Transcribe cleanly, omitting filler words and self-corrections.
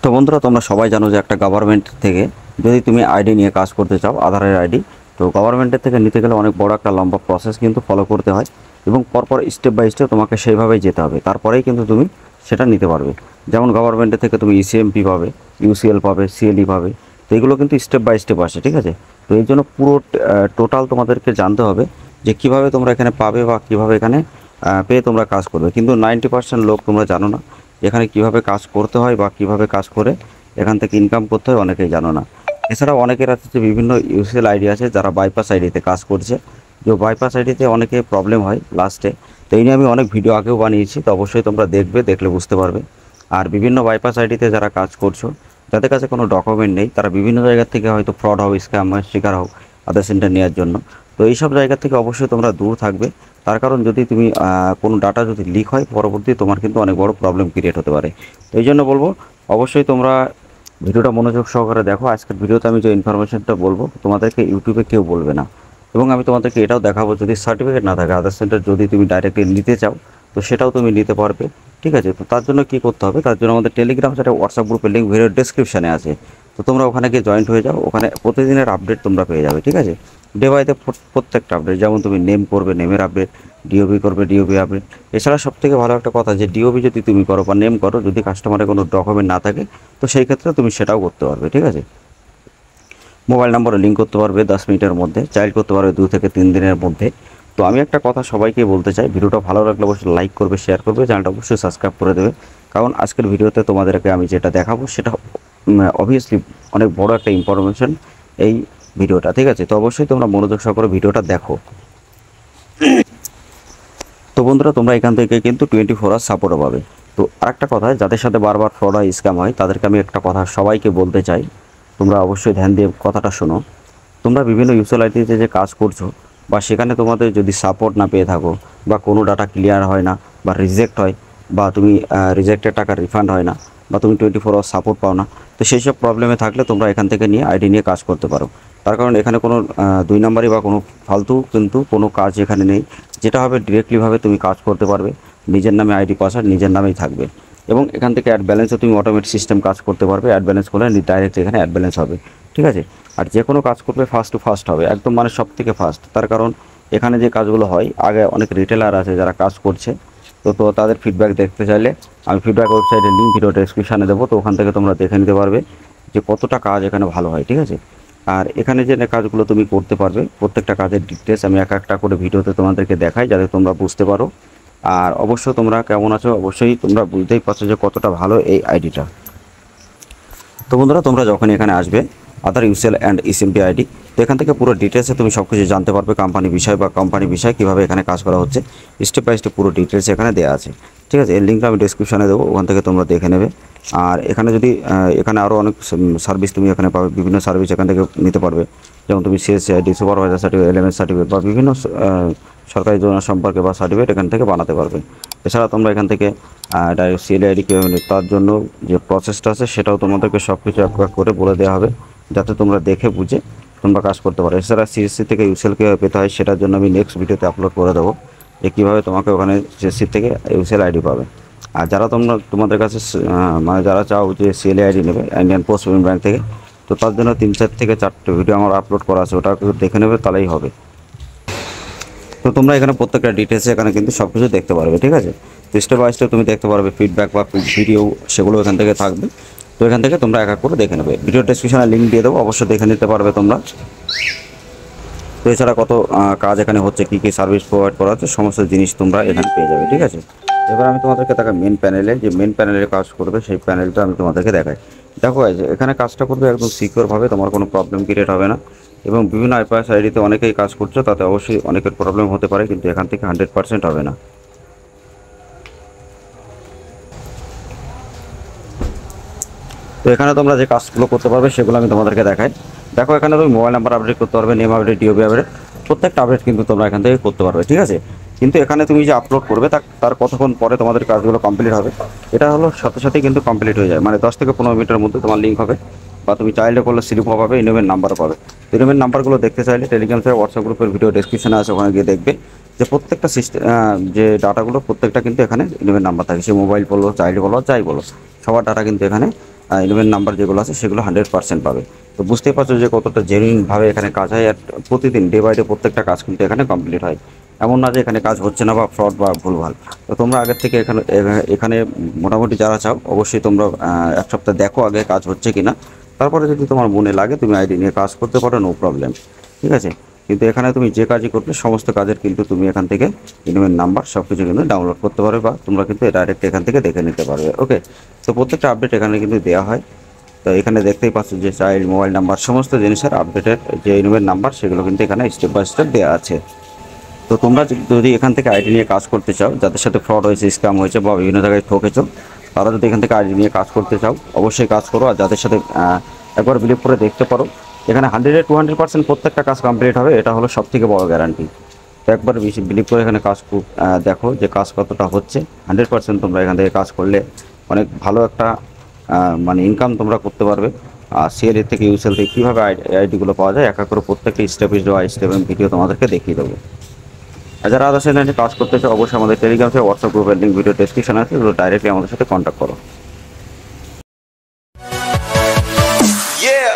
তো বন্ধুরা, তোমরা সবাই জানো যে একটা গভর্নমেন্ট থেকে যদি তুমি আইডি নিয়ে কাজ করতে চাও, আধারের আইডি, তো গভর্নমেন্টের থেকে নিতে গেলে অনেক বড় একটা লম্বা প্রসেস কিন্তু ফলো করতে হয় এবং পরপর স্টেপ বাই স্টেপ তোমাকে সেইভাবেই যেতে হবে, তারপরেই কিন্তু তুমি সেটা নিতে পারবে। যেমন গভর্নমেন্টের থেকে তুমি ইসিএমপি পাবে, ইউসিএল পাবে, সিএলই পাবে। তো এগুলো কিন্তু স্টেপ বাই স্টেপ আসে, ঠিক আছে? তো এই জন্য পুরো টোটাল তোমাদেরকে জানতে হবে যে কীভাবে তোমরা এখানে পাবে বা কীভাবে এখানে পেয়ে তোমরা কাজ করবে। কিন্তু 90% লোক তোমরা জানো না এখানে কিভাবে কাজ করতে হয় বা কিভাবে কাজ করে এখান থেকে ইনকাম করতে হয়, অনেকেই জানো না। এছাড়াও অনেকের আছে যে বিভিন্ন ইউসিএল আইডি আছে যারা বাইপাস আইডিতে কাজ করছে, যে বাইপাস আইডিতে অনেকে প্রবলেম হয় লাস্টে। তো এই নিয়ে আমি অনেক ভিডিও আগেও বানিয়েছি, তো অবশ্যই তোমরা দেখবে, দেখলে বুঝতে পারবে। আর বিভিন্ন বাইপাস আইডিতে যারা কাজ করছো, যাদের কাছে কোনো ডকুমেন্ট নেই, তারা বিভিন্ন জায়গা থেকে হয়তো ফ্রড হোক, স্ক্যামের শিকার হোক আধার সেন্টার নেওয়ার জন্য। তো এইসব জায়গা থেকে অবশ্যই তোমরা দূর থাকবে। তার কারণ যদি তুমি কোনো ডাটা যদি লিক হয়, পরবর্তী তোমার কিন্তু অনেক বড় প্রবলেম ক্রিয়েট হতে পারে। এই জন্য বলবো অবশ্যই তোমরা ভিডিওটা মনোযোগ সহকারে দেখো। আজকের ভিডিওতে আমি যে ইনফরমেশনটা বলবো তোমাদেরকে ইউটিউবে কেউ বলবে না। এবং আমি তোমাদেরকে এটাও দেখাবো, যদি সার্টিফিকেট না থাকে আধার সেন্টার, যদি তুমি ডাইরেক্টলি নিতে চাও তো সেটাও তুমি নিতে পারবে, ঠিক আছে? তো তার জন্য কী করতে হবে, তার জন্য আমাদের টেলিগ্রাম সাথে হোয়াটসঅ্যাপ গ্রুপের লিঙ্ক ভিডিওর ডেসক্রিপশানে আছে। তো তোমরা ওখানে গিয়ে জয়েন্ট হয়ে যাও, ওখানে প্রতিদিনের আপডেট তোমরা পেয়ে যাবে, ঠিক আছে? ডে বাই ডে প্রত্যেকটা আপডেট, যেমন তুমি নেম করবে, নেমের আপডেট, ডিওবি করবে, ডিওবি আপডেট। এছাড়া সবথেকে ভালো একটা কথা, যে ডিওবি যদি তুমি করো বা নেম করো, যদি কাস্টমারের কোনো ডকুমেন্ট না থাকে তো সেই ক্ষেত্রে তুমি সেটাও করতে পারবে, ঠিক আছে? মোবাইল নম্বরে লিঙ্ক করতে পারবে 10 মিনিটের মধ্যে, চাইল্ড করতে পারবে 2 থেকে 3 দিনের মধ্যে। তো আমি একটা কথা সবাইকে বলতে চাই, ভিডিওটা ভালো লাগলে অবশ্যই লাইক করবে, শেয়ার করবে, চ্যানেলটা অবশ্যই সাবস্ক্রাইব করে দেবে। কারণ আজকের ভিডিওতে তোমাদেরকে আমি যেটা দেখাবো সেটা অবভিয়াসলি অনেক বড় একটা ইনফরমেশন এই ভিডিওটা, ঠিক আছে? তো অবশ্যই তোমরা মনোযোগ সহকারে ভিডিওটা দেখো। তো বন্ধুরা, তোমরা এখান থেকে কিন্তু 24 আওয়ার সাপোর্টও পাবে। তো আরেকটা কথা, যাদের সাথে বারবার ফ্রড হয়, স্ক্যাম হয়, তাদেরকে আমি একটা কথা সবাইকে বলতে চাই, তোমরা অবশ্যই ধ্যান দিয়ে কথাটা শোনো। তোমরা বিভিন্ন ইউসিএল আইডিতে যে কাজ করছো বা সেখানে তোমাদের যদি সাপোর্ট না পেয়ে থাকো, বা কোনো ডাটা ক্লিয়ার হয় না, বা রিজেক্ট হয়, বা তুমি রিজেক্টের টাকা রিফান্ড হয় না, বা তুমি 24 আওয়ার সাপোর্ট পাও না, তো সেই সব প্রবলেমে থাকলে তোমরা এখান থেকে নিয়ে আইডি নিয়ে কাজ করতে পারো। তার কারণ এখানে কোনো 2 নাম্বারই বা কোনো ফালতু কিন্তু কোনো কাজ এখানে নেই। যেটা হবে ডিরেক্টলিভাবে তুমি কাজ করতে পারবে, নিজের নামে আইডি পাসওয়ার্ড নিজের নামেই থাকবে। এবং এখান থেকে অ্যাড ব্যালেন্সও তুমি অটোমেটিক সিস্টেম কাজ করতে পারবে, অ্যাড ব্যালেন্স করলে ডাইরেক্ট এখানে অ্যাড ব্যালেন্স হবে, ঠিক আছে? আর যে কোনো কাজ করবে ফার্স্ট টু ফার্স্ট হবে, একদম মানে সব থেকে ফার্স্ট। তার কারণ এখানে যে কাজগুলো হয়, আগে অনেক রিটেলার আছে যারা কাজ করছে, তো তাদের ফিডব্যাক দেখতে চাইলে আমি ফিডব্যাক ওয়েবসাইটের লিঙ্ক ভিডিও ডেসক্রিপশানে দেবো, তো ওখান থেকে তোমরা দেখে নিতে পারবে যে কতটা কাজ এখানে ভালো হয়, ঠিক আছে? আর এখানে যে কাজগুলো তুমি করতে পারবে, প্রত্যেকটা কাজের ডিটেলস আমি একটা করে ভিডিওতে তোমাদেরকে দেখাই, যাতে তোমরা বুঝতে পারো। আর অবশ্যই তোমরা কেমন আছো, অবশ্যই তোমরা বুঝতেই পারছো যে কতটা ভালো এই আইডিটা। তো বন্ধুরা, তোমরা যখন এখানে আসবে আধার ইউসিএল অ্যান্ড ইসিএমপি আইডি, তো এখান থেকে পুরো ডিটেলসে তুমি সব কিছু জানতে পারবে, কোম্পানি বিষয় বা কোম্পানি বিষয় কীভাবে এখানে কাজ করা হচ্ছে, স্টেপ বাই স্টেপ পুরো ডিটেলস এখানে দেওয়া আছে, ঠিক আছে? এর লিঙ্কটা আমি ডিসক্রিপশানে দেবো, ওখান থেকে তোমরা দেখে নেবে। আর এখানে যদি এখানে আরও অনেক সার্ভিস তুমি এখানে পাবে, বিভিন্ন সার্ভিস এখান থেকে নিতে পারবে। যেমন তুমি CSC ID, supervisor certificate, LMS certificate বা বিভিন্ন সরকারি যোজনা সম্পর্কে বা সার্টিফিকেট এখান থেকে বানাতে পারবে। এছাড়া তোমরা এখান থেকে ডাইরেক্ট সিএলই আইডি কীভাবে, তার জন্য যে প্রসেসটা আছে সেটাও তোমাদেরকে সব কিছু এক করে বলে দেওয়া হবে, যাতে তোমরা দেখে বুঝে তোমরা কাজ করতে পারো। এছাড়া সিএসসি থেকে ইউসিএল কীভাবে পেতে হয় সেটার জন্য আমি নেক্সট ভিডিওতে আপলোড করে দেবো, যে কীভাবে তোমাকে ওখানে সিএসসি থেকে ইউসিএল আইডি পাবে। আর যারা তোমাদের কাছে মানে যারা চাও যে সিএলই আইডি নেবে ইন্ডিয়ান পোস্ট পেমেন্ট ব্যাঙ্ক থেকে, তো তার জন্য 3 থেকে 4টে ভিডিও আমার আপলোড করা আছে, ওটা দেখে নেবে, তাহলেই হবে। তো তোমরা এখানে প্রত্যেকটা ডিটেলসে এখানে কিন্তু সব কিছু দেখতে পারবে, ঠিক আছে? তো স্টেপ বাই স্টেপ তুমি দেখতে পারবে, ফিডব্যাক বা ভিডিও সেগুলো এখান থেকে থাকবে। তো এখান থেকে তোমরা এক করে দেখে নেবে, ভিডিও ডেসক্রিপশনে লিঙ্ক দিয়ে দেবো, অবশ্যই দেখে নিতে পারবে তোমরা। তো এছাড়া কত কাজ এখানে হচ্ছে, কী কী সার্ভিস প্রোভাইড করা হচ্ছে, সমস্ত জিনিস তোমরা এখানে পেয়ে যাবে, ঠিক আছে? এবার আমি তোমাদেরকে দেখাই মেন প্যানেলে, যে মেন প্যানেলে কাজ করবে সেই প্যানেলটা আমি তোমাদেরকে দেখাই। দেখো এখানে কাজটা করবে একদম সিকিউরভাবে, তোমার কোনো প্রবলেম ক্রিয়েট হবে না। এবং বিভিন্ন আইপিএস আইডিতে অনেকেই কাজ করছো, তাতে অবশ্যই অনেকের প্রবলেম হতে পারে, কিন্তু এখান থেকে 100% হবে না। তো এখানে তোমরা যে কাজগুলো করতে পারবে সেগুলো আমি তোমাদেরকে দেখাই। দেখো এখানে তুমি মোবাইল নাম্বার আপডেট করতে পারবে, নেম আপডেট, ডিওবি আপডেট, প্রত্যেকটা আপডেট কিন্তু তোমরা এখান থেকে করতে পারবে, ঠিক আছে? কিন্তু এখানে তুমি যে আপলোড করবে তার কতক্ষণ পরে তোমাদের কাজগুলো কমপ্লিট হবে, এটা হলো সাথে সাথেই কিন্তু কমপ্লিট হয়ে যায়, মানে 10 থেকে 15 মিনিটের মধ্যে তোমার লিঙ্ক হবে, বা তুমি চাইল্ডে করলে স্লিপও পাবে, ইনোভের নাম্বারও পাবে। ইনোভের নাম্বারগুলো দেখতে চাইলে টেলিগ্রাম থেকে হোয়াটসঅ্যাপ গ্রুপের ভিডিও ডেসক্রিপশনে আছে, ওখানে গিয়ে দেখবে যে প্রত্যেকটা সিস্টেম, যে ডাটাগুলো প্রত্যেকটা কিন্তু এখানে ইনোভের নাম্বার থাকে, সে মোবাইল বলো, চাইল্ড বলো, যাই বলো, সবার ডাটা কিন্তু এখানে ইলেভেন নাম্বার যেগুলো আছে সেগুলো 100% পাবে। তো বুঝতেই পারছো যে কতটা জেনুইনভাবে এখানে কাজ হয়, আর প্রতিদিন ডে বাই ডে প্রত্যেকটা কাজ কিন্তু এখানে কমপ্লিট হয়। এমন না যে এখানে কাজ হচ্ছে না বা ফ্রড বা ভুলভাল। তো তোমরা আগের থেকে এখানে এখানে মোটামুটি যারা চাও অবশ্যই তোমরা এক সপ্তাহ দেখো আগে কাজ হচ্ছে কি না। তারপরে যদি তোমার মনে লাগে তুমি আইডি নিয়ে কাজ করতে পারো, নো প্রবলেম, ঠিক আছে। কিন্তু এখানে তুমি যে কাজই করবে সমস্ত কাজের কিন্তু তুমি এখান থেকে ইমেল নাম্বার সব কিছু কিন্তু ডাউনলোড করতে পারবে, বা তোমরা কিন্তু ডাইরেক্ট এখান থেকে দেখে নিতে পারবে। ওকে, তো প্রত্যেকটা আপডেট এখানে কিন্তু দেওয়া হয়। তো এখানে দেখতেই পাচ্ছ যে চাইল্ড মোবাইল নাম্বার সমস্ত জিনিসের আপডেটের যে ইমেল নাম্বার সেগুলো কিন্তু এখানে স্টেপ বাই স্টেপ দেওয়া আছে। তো তোমরা যদি এখান থেকে আইডি নিয়ে কাজ করতে চাও, যাদের সাথে ফ্রড হয়েছে, স্ক্যাম হয়েছে বা বিভিন্ন জায়গায় ঠকেছো, তারা যদি এখান থেকে আইডি নিয়ে কাজ করতে চাও অবশ্যই কাজ করো। আর যাদের সাথে একবার বিলিভ করে দেখতে পারো, এখানে 100-200% প্রত্যেকটা কাজ কমপ্লিট হবে, এটা হলো সবথেকে বড় গ্যারান্টি। তো একবার বেশি বিলিভ করে এখানে কাজ দেখো যে কাজ কতটা হচ্ছে। 100% তোমরা এখান থেকে কাজ করলে অনেক ভালো একটা মানে ইনকাম তোমরা করতে পারবে। আর সেল থেকে ইউসেল থেকে কীভাবে আইডিগুলো পাওয়া যায় এক এক করে প্রত্যেকটা স্টেপ বাই স্টেপ ভিডিও তোমাদেরকে দেখিয়ে দেবো। আর যারা আদার্স লাইনে কাজ করতে চাও অবশ্যই আমাদের টেলিগ্রাম থেকে হোয়াটসঅ্যাপ গ্রুপের লিঙ্ক ভিডিও ডেসক্রিপশন আছে, ডাইরেক্টলি আমাদের সাথে কন্ট্যাক্ট করো। Yeah.